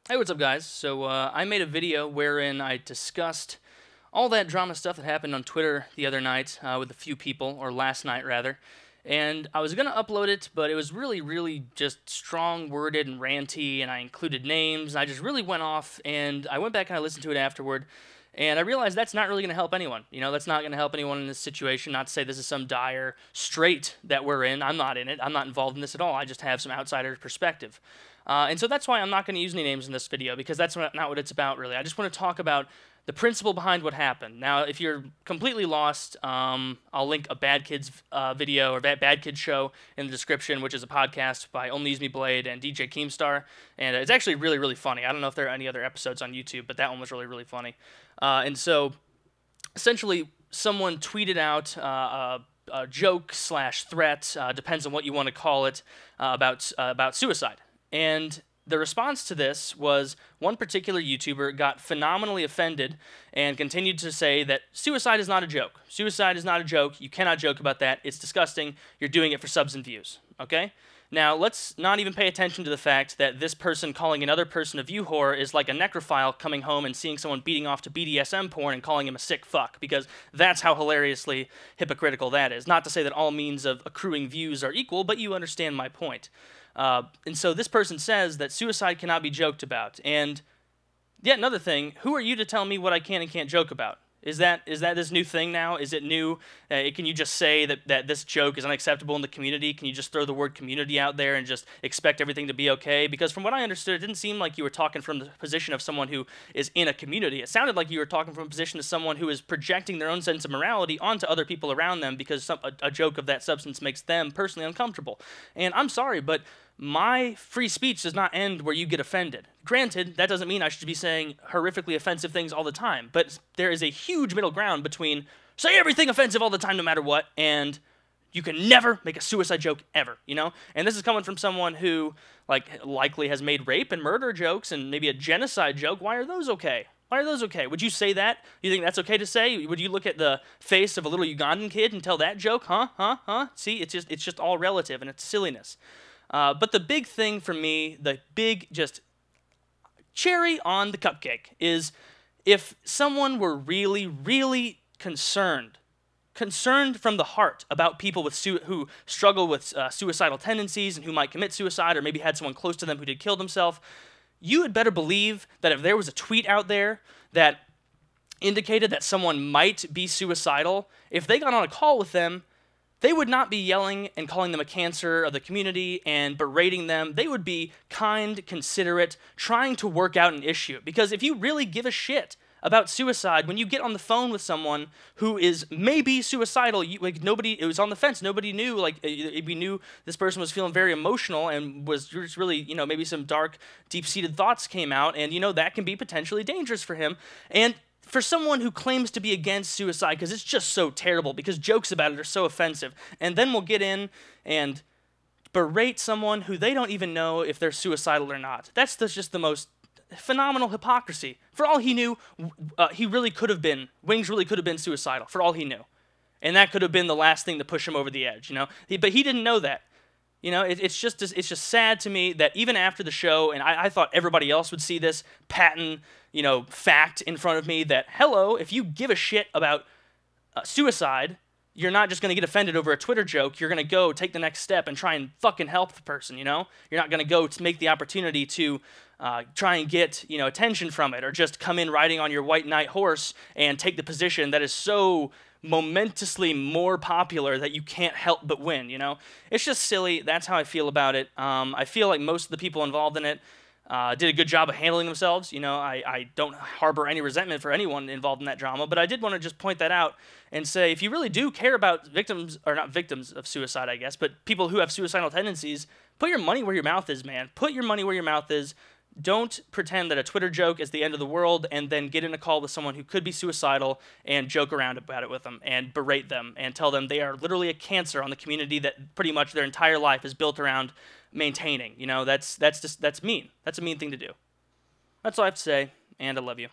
Hey, what's up, guys? So, I made a video wherein I discussed all that drama stuff that happened on Twitter the other night with a few people, or last night rather. And I was gonna upload it, but it was really just strong worded and ranty, and I included names. I just really went off, and I went back and I listened to it afterward, and I realized that's not really gonna help anyone. That's not gonna help anyone in this situation. Not to say this is some dire strait that we're in. I'm not in it. I'm not involved in this at all. I just have some outsider perspective. And so that's why I'm not going to use any names in this video, because that's not what it's about, really. I just want to talk about the principle behind what happened. Now, if you're completely lost, I'll link a Bad Kids video or Bad Kids show in the description, which is a podcast by Only Use Me Blade and DJ Keemstar. And it's actually really funny. I don't know if there are any other episodes on YouTube, but that one was really funny. And so, essentially, someone tweeted out a joke slash threat, depends on what you want to call it, about suicide. And the response to this was one particular YouTuber got phenomenally offended and continued to say that suicide is not a joke. Suicide is not a joke. You cannot joke about that. It's disgusting. You're doing it for subs and views. Okay? Now, let's not even pay attention to the fact that this person calling another person a view whore is like a necrophile coming home and seeing someone beating off to BDSM porn and calling him a sick fuck, because that's how hilariously hypocritical that is. Not to say that all means of accruing views are equal, but you understand my point. And so this person says that suicide cannot be joked about. And yet another thing, who are you to tell me what I can and can't joke about? Is that this new thing now? Is it new? Can you just say that this joke is unacceptable in the community? Can you just throw the word community out there and just expect everything to be okay? Because from what I understood, it didn't seem like you were talking from the position of someone who is in a community. It sounded like you were talking from a position of someone who is projecting their own sense of morality onto other people around them because a joke of that substance makes them personally uncomfortable. And I'm sorry, but my free speech does not end where you get offended. Granted, that doesn't mean I should be saying horrifically offensive things all the time, but there is a huge middle ground between say everything offensive all the time no matter what, and you can never make a suicide joke ever, you know? And this is coming from someone who, likely has made rape and murder jokes and maybe a genocide joke. Why are those okay? Why are those okay? Would you say that? You think that's okay to say? Would you look at the face of a little Ugandan kid and tell that joke? Huh? See, it's just all relative, and it's silliness. But the big thing for me, the big just cherry on the cupcake, is if someone were really concerned from the heart about people who struggle with suicidal tendencies and who might commit suicide, or maybe had someone close to them who did kill themselves, you had better believe that if there was a tweet out there that indicated that someone might be suicidal, if they got on a call with them, they would not be yelling and calling them a cancer of the community and berating them. They would be kind, considerate, trying to work out an issue. Because if you really give a shit about suicide, when you get on the phone with someone who is maybe suicidal, nobody, it was on the fence, nobody knew, we knew this person was feeling very emotional and was just really, maybe some dark, deep-seated thoughts came out, and, that can be potentially dangerous for him. And for someone who claims to be against suicide, because it's just so terrible, because jokes about it are so offensive, and then we'll get in and berate someone who they don't even know if they're suicidal or not. That's just the most phenomenal hypocrisy. For all he knew, Wings really could have been suicidal, for all he knew. And that could have been the last thing to push him over the edge, But he didn't know that. It's just sad to me that even after the show, and I thought everybody else would see this patent, fact in front of me that, hello, if you give a shit about suicide, you're not just going to get offended over a Twitter joke. You're going to go take the next step and try and fucking help the person, You're not going to go to make the opportunity to try and get, attention from it, or just come in riding on your white knight horse and take the position that is so momentously more popular that you can't help but win, It's just silly. That's how I feel about it. I feel like most of the people involved in it did a good job of handling themselves. I don't harbor any resentment for anyone involved in that drama, but I did want to just point that out and say, if you really do care about victims, or not victims of suicide, I guess, but people who have suicidal tendencies, put your money where your mouth is, man. Put your money where your mouth is. Don't pretend that a Twitter joke is the end of the world and then get in a call with someone who could be suicidal and joke around about it with them and berate them and tell them they are literally a cancer on the community that pretty much their entire life is built around maintaining. That's mean. That's a mean thing to do. That's all I have to say, and I love you.